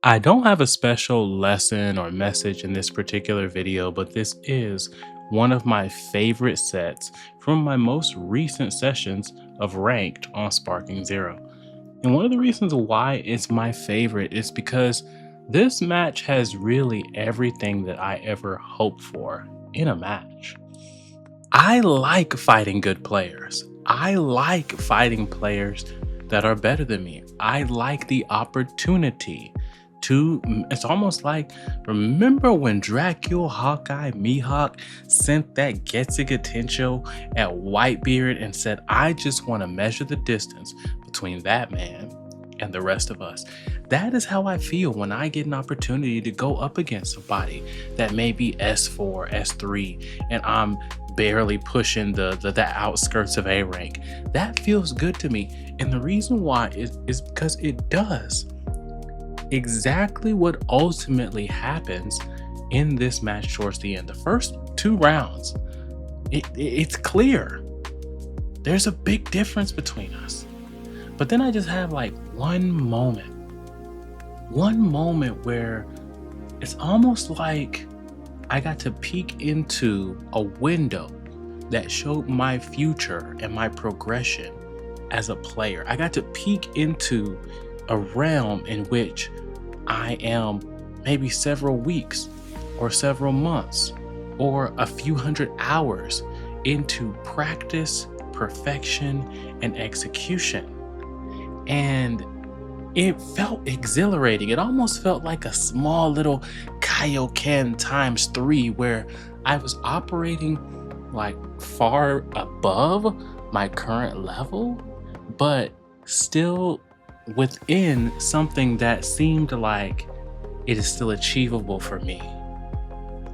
I don't have a special lesson or message in this particular video, but this is one of my favorite sets from my most recent sessions of ranked on Sparking Zero. And one of the reasons why it's my favorite is because this match has really everything that I ever hoped for in a match. I like fighting good players. I like fighting players that are better than me. I like the opportunity to, it's almost like, remember when Dracula, Hawkeye, Mihawk sent that Getzig Potential at Whitebeard and said, I just want to measure the distance between that man and the rest of us. That is how I feel when I get an opportunity to go up against somebody that may be S4, S3, and I'm barely pushing the outskirts of A rank. That feels good to me. And the reason why is because it does exactly what ultimately happens in this match towards the end. The first two rounds, it's clear. There's a big difference between us. But then I just have like one moment where it's almost like I got to peek into a window that showed my future and my progression as a player. I got to peek into a realm in which I am maybe several weeks or several months or a few hundred hours into practice, perfection, and execution. And it felt exhilarating. It almost felt like a small little Kaioken times 3 where I was operating like far above my current level, but still within something that seemed like it is still achievable for me.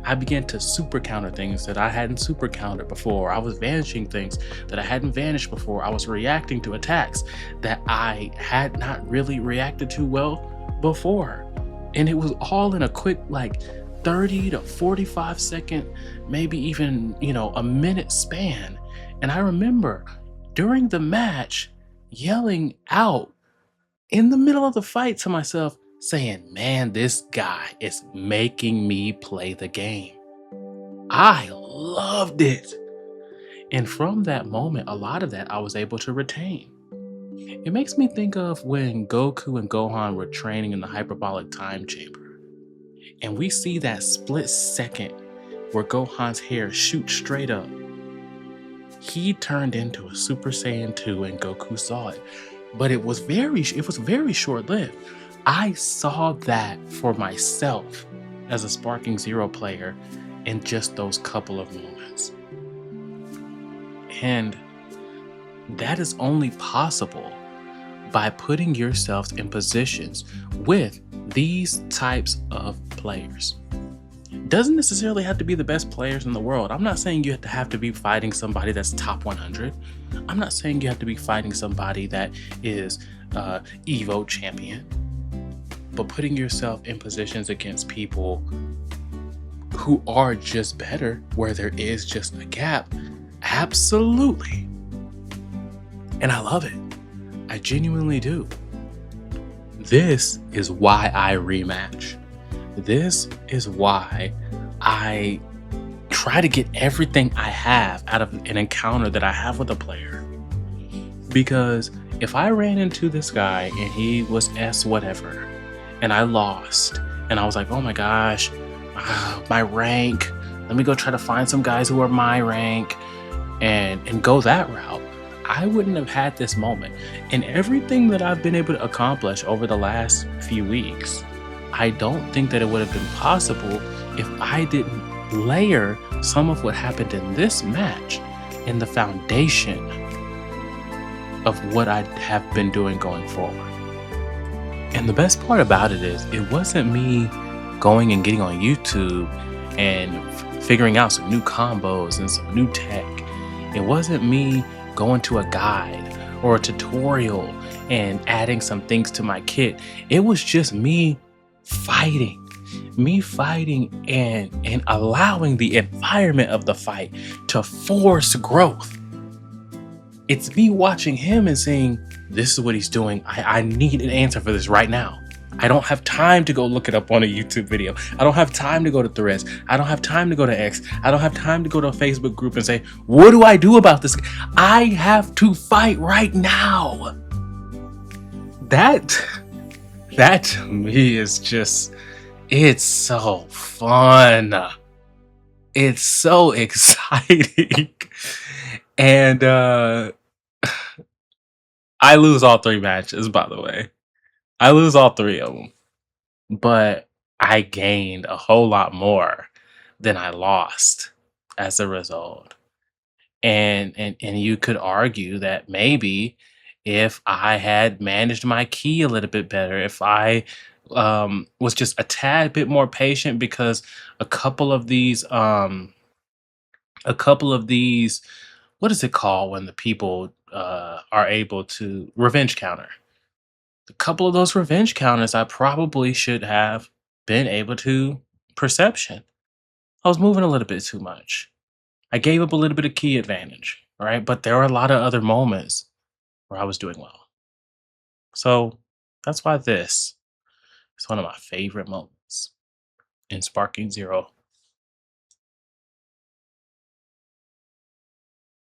I began to super counter things that I hadn't super countered before. I was vanishing things that I hadn't vanished before. I was reacting to attacks that I had not really reacted to well before. And it was all in a quick, like 30 to 45 second, maybe even, a minute span. And I remember during the match yelling out in the middle of the fight to myself, saying, man, this guy is making me play the game. I loved it. And from that moment, a lot of that I was able to retain. It makes me think of when Goku and Gohan were training in the hyperbolic time chamber. And we see that split second where Gohan's hair shoots straight up. He turned into a Super Saiyan 2 and Goku saw it. But it was very short-lived. I saw that for myself as a Sparking Zero player in just those couple of moments. And that is only possible by putting yourself in positions with these types of players. Doesn't necessarily have to be the best players in the world. I'm not saying you have to be fighting somebody that's top 100. I'm not saying you have to be fighting somebody that is Evo champion. But putting yourself in positions against people who are just better, where there is just a gap, absolutely. And I love it. I genuinely do. This is why I rematch. This is why I try to get everything I have out of an encounter that I have with a player. Because if I ran into this guy and he was S whatever, and I lost, and I was like, oh my gosh, my rank, let me go try to find some guys who are my rank and go that route, I wouldn't have had this moment. And everything that I've been able to accomplish over the last few weeks, I don't think that it would have been possible if I didn't layer some of what happened in this match in the foundation of what I have been doing going forward. And the best part about it is, it wasn't me going and getting on YouTube and figuring out some new combos and some new tech. It wasn't me going to a guide or a tutorial and adding some things to my kit. It was just me fighting and allowing the environment of the fight to force growth. It's me watching him and saying, this is what he's doing. I need an answer for this right now. I don't have time to go look it up on a YouTube video. I don't have time to go to Threads. I don't have time to go to X. I don't have time to go to a Facebook group and say, what do I do about this? I have to fight right now. That to me is just, it's so fun. It's so exciting. And I lose all 3 matches, by the way. I lose all 3 of them. But I gained a whole lot more than I lost as a result. And you could argue that maybe if I had managed my key a little bit better, if I was just a tad bit more patient, because a couple of these a couple of these what is it called when the people are able to revenge counter, a couple of those revenge counters I probably should have been able to perception. I was moving a little bit too much. I gave up a little bit of key advantage, right? But there were a lot of other moments where I was doing well. So that's why this is one of my favorite moments in Sparking Zero